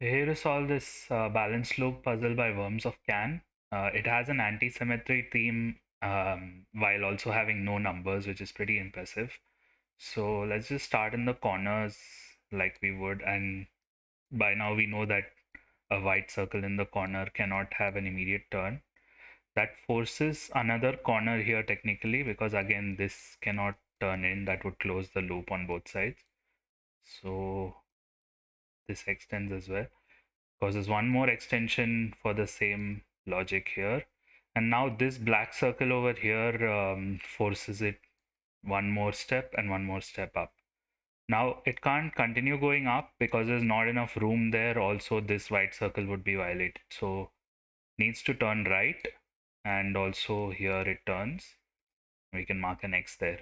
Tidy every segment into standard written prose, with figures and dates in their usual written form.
Here to solve this balanced loop puzzle by Worms of Can. It has an anti-symmetry theme while also having no numbers, which is pretty impressive. So let's just start in the corners like we would, and by now we know that a white circle in the corner cannot have an immediate turn. That forces another corner here technically, because again this cannot turn in, that would close the loop on both sides. So this extends as well. Causes one more extension for the same logic here. And now this black circle over here forces it one more step and one more step up. Now it can't continue going up because there's not enough room there. Also, this white circle would be violated. So needs to turn right, and also here it turns. We can mark an X there.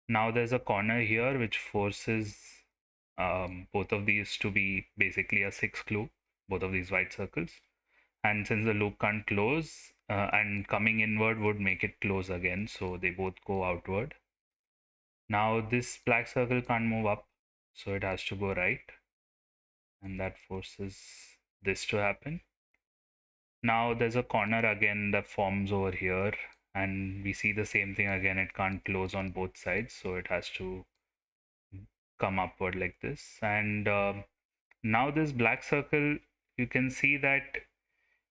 Now there's a corner here which forces both of these to be basically a 6 clue, both of these white circles. And since the loop can't close, and coming inward would make it close again, so they both go outward. Now this black circle can't move up, so it has to go right, and that forces this to happen. Now there's a corner again that forms over here, and we see the same thing again. It can't close on both sides, so it has to come upward like this. And now this black circle, you can see that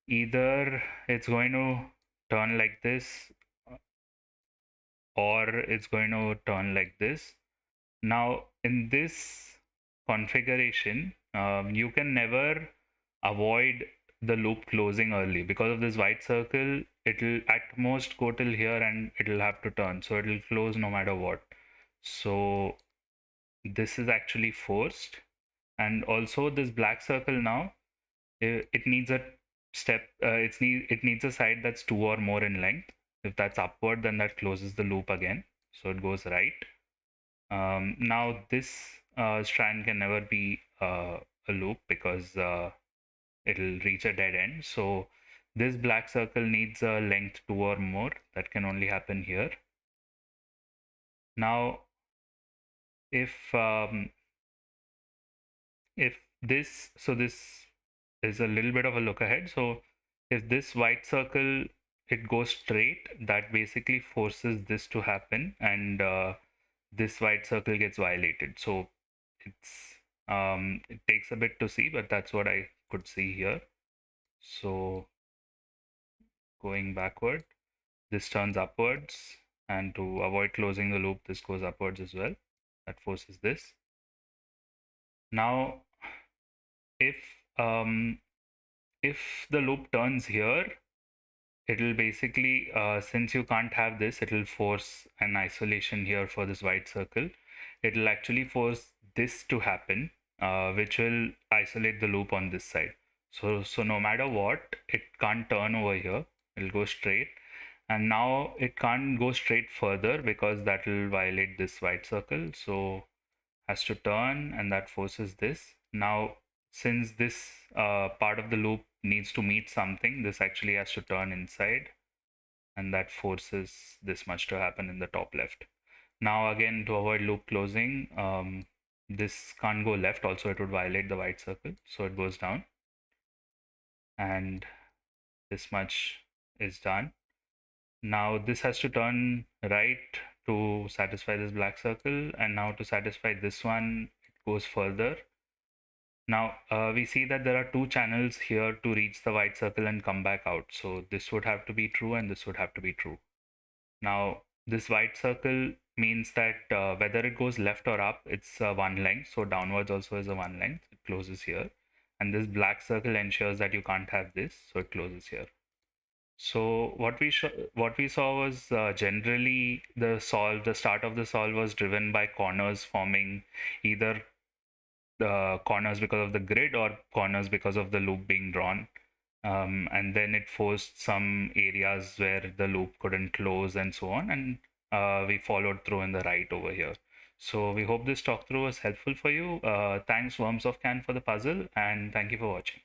either it's going to turn like this, or it's going to turn like this. Now in this configuration, you can never avoid the loop closing early. Because of this white circle, it'll at most go till here and it'll have to turn, so it'll close no matter what. So this is actually forced. And also this black circle now, it needs a step, it needs a side that's 2 or more in length. If that's upward, then that closes the loop again, so it goes right. Now this strand can never be a loop because it'll reach a dead end. So this black circle needs a length 2 or more. That can only happen here. Now if if this, so this is a little bit of a look ahead. So if this white circle, it goes straight, that basically forces this to happen, and this white circle gets violated. So it takes a bit to see, but that's what I could see here. So going backward, this turns upwards, and to avoid closing the loop, this goes upwards as well. That forces this. Now if um, if the loop turns here, it'll basically, since you can't have this, it'll force an isolation here for this white circle. It'll actually force this to happen, which will isolate the loop on this side. So no matter what, it can't turn over here. It'll go straight. And now it can't go straight further because that will violate this white circle. So has to turn, and that forces this. Now, since this part of the loop needs to meet something, this actually has to turn inside, and that forces this much to happen in the top left. Now again, to avoid loop closing, this can't go left, also it would violate the white circle, so it goes down, and this much is done. Now this has to turn right to satisfy this black circle, and now to satisfy this one, it goes further. Now we see that there are two channels here to reach the white circle and come back out. So this would have to be true and this would have to be true. Now this white circle means that whether it goes left or up, it's one length. So downwards also is a one length. It closes here. And this black circle ensures that you can't have this. So it closes here. So what we saw was generally the start of the solve was driven by corners forming either the corners because of the grid or corners because of the loop being drawn. And then it forced some areas where the loop couldn't close and so on. And we followed through in the right over here. So we hope this talk through was helpful for you. Thanks Worms of Can for the puzzle, and thank you for watching.